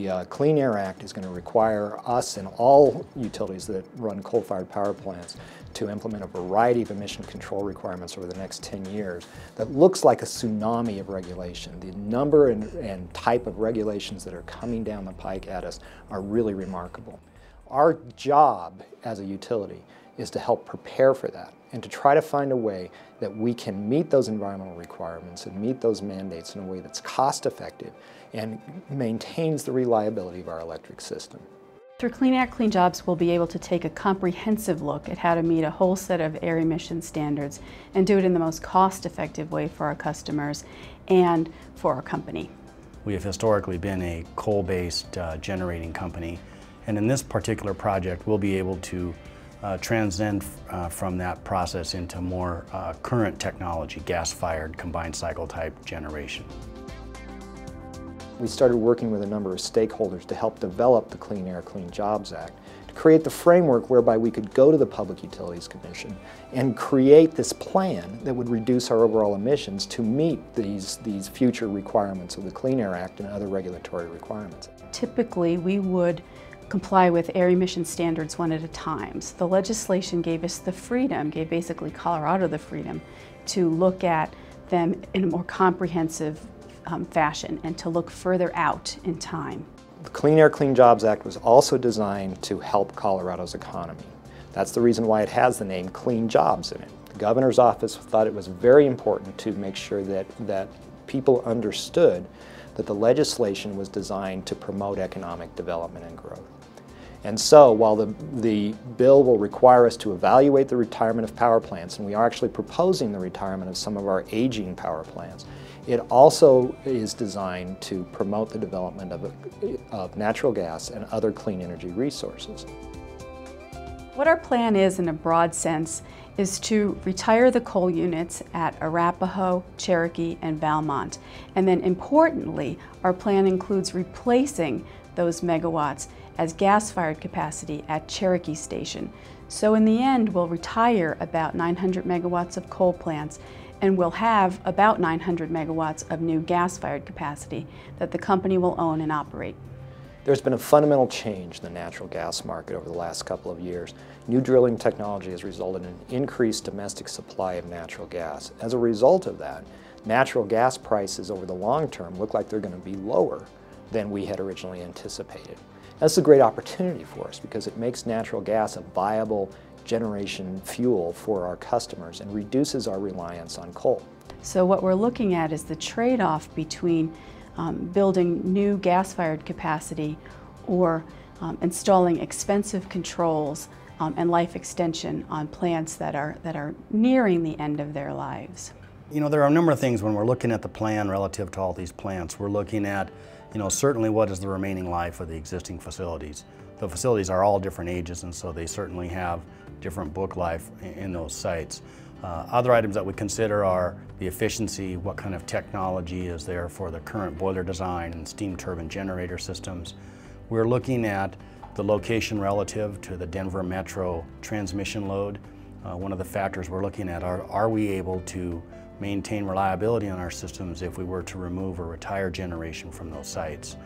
The Clean Air Act is going to require us and all utilities that run coal-fired power plants to implement a variety of emission control requirements over the next 10 years that looks like a tsunami of regulation. The number and type of regulations that are coming down the pike at us are really remarkable. Our job as a utility is to help prepare for that and to try to find a way that we can meet those environmental requirements and meet those mandates in a way that's cost-effective and maintains the reliability of our electric system. Through Clean Air, Clean Jobs, we'll be able to take a comprehensive look at how to meet a whole set of air emission standards and do it in the most cost-effective way for our customers and for our company. We have historically been a coal-based generating company, and in this particular project we'll be able to transcend from that process into more current technology, gas-fired combined cycle type generation. We started working with a number of stakeholders to help develop the Clean Air, Clean Jobs Act, to create the framework whereby we could go to the Public Utilities Commission and create this plan that would reduce our overall emissions to meet these future requirements of the Clean Air Act and other regulatory requirements. Typically, we would comply with air emission standards one at a time. So the legislation gave us the freedom, gave basically Colorado the freedom to look at them in a more comprehensive fashion and to look further out in time. The Clean Air, Clean Jobs Act was also designed to help Colorado's economy. That's the reason why it has the name Clean Jobs in it. The governor's office thought it was very important to make sure that people understood that the legislation was designed to promote economic development and growth. And so while the bill will require us to evaluate the retirement of power plants, and we are actually proposing the retirement of some of our aging power plants, it also is designed to promote the development of natural gas and other clean energy resources. What our plan is, in a broad sense, is to retire the coal units at Arapahoe, Cherokee, and Valmont. And then importantly, our plan includes replacing those megawatts as gas-fired capacity at Cherokee Station. So in the end, we'll retire about 900 megawatts of coal plants, and we'll have about 900 megawatts of new gas-fired capacity that the company will own and operate. There's been a fundamental change in the natural gas market over the last couple of years. New drilling technology has resulted in an increased domestic supply of natural gas. As a result of that, natural gas prices over the long term look like they're going to be lower than we had originally anticipated. That's a great opportunity for us because it makes natural gas a viable generation fuel for our customers and reduces our reliance on coal. So what we're looking at is the trade-off between building new gas-fired capacity or installing expensive controls and life extension on plants that are nearing the end of their lives. You know, there are a number of things when we're looking at the plan relative to all these plants. We're looking at, you know, certainly what is the remaining life of the existing facilities. The facilities are all different ages, and so they certainly have different book life in those sites. Other items that we consider are the efficiency, what kind of technology is there for the current boiler design and steam turbine generator systems. We're looking at the location relative to the Denver Metro transmission load. One of the factors we're looking at are we able to maintain reliability on our systems if we were to remove or retire generation from those sites.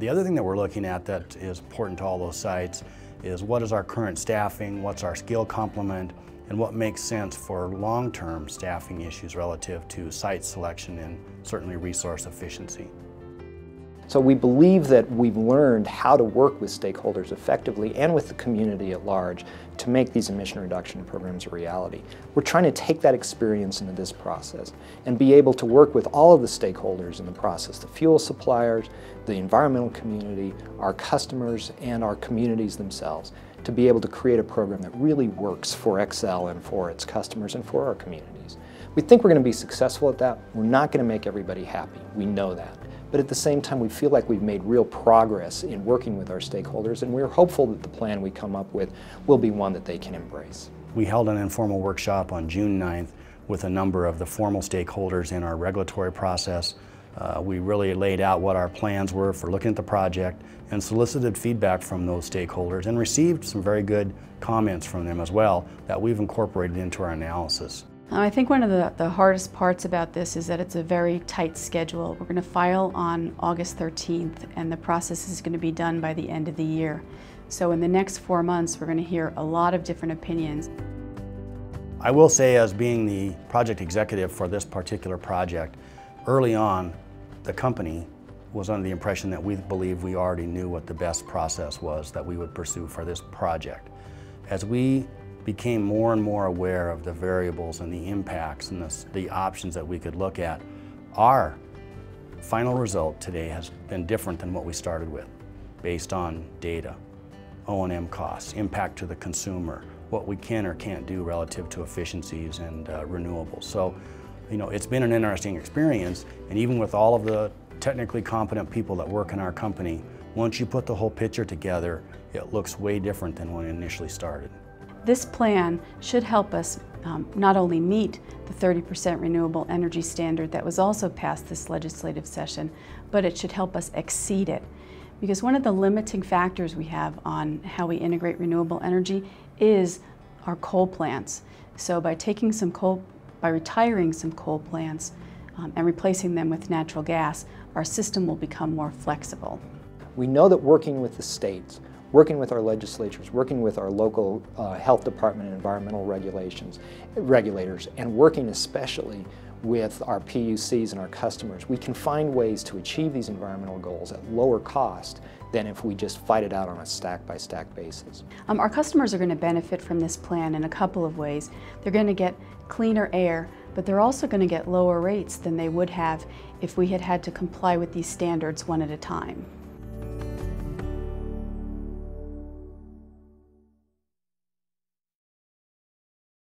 The other thing that we're looking at that is important to all those sites is what is our current staffing, what's our skill complement, and what makes sense for long-term staffing issues relative to site selection and certainly resource efficiency. So we believe that we've learned how to work with stakeholders effectively and with the community at large to make these emission reduction programs a reality. We're trying to take that experience into this process and be able to work with all of the stakeholders in the process, the fuel suppliers, the environmental community, our customers, and our communities themselves, to be able to create a program that really works for Xcel and for its customers and for our communities. We think we're going to be successful at that. We're not going to make everybody happy. We know that. But at the same time, we feel like we've made real progress in working with our stakeholders, and we're hopeful that the plan we come up with will be one that they can embrace. We held an informal workshop on June 9th with a number of the formal stakeholders in our regulatory process. We really laid out what our plans were for looking at the project and solicited feedback from those stakeholders and received some very good comments from them as well that we've incorporated into our analysis. I think one of the hardest parts about this is that it's a very tight schedule. We're going to file on August 13th, and the process is going to be done by the end of the year. So in the next 4 months, we're going to hear a lot of different opinions. I will say, as being the project executive for this particular project, early on, the company was under the impression that we believed we already knew what the best process was that we would pursue for this project. As we became more and more aware of the variables and the impacts and the options that we could look at, our final result today has been different than what we started with, based on data, O&M costs, impact to the consumer, what we can or can't do relative to efficiencies and renewables. So, it's been an interesting experience, and even with all of the technically competent people that work in our company, once you put the whole picture together, it looks way different than when it initially started. This plan should help us not only meet the 30% renewable energy standard that was also passed this legislative session, but it should help us exceed it. Because one of the limiting factors we have on how we integrate renewable energy is our coal plants. So by retiring some coal plants and replacing them with natural gas, our system will become more flexible. We know that working with the states, working with our legislatures, working with our local health department and environmental regulators, and working especially with our PUCs and our customers, we can find ways to achieve these environmental goals at lower cost than if we just fight it out on a stack-by-stack basis. Our customers are going to benefit from this plan in a couple of ways. They're going to get cleaner air, but they're also going to get lower rates than they would have if we had had to comply with these standards one at a time.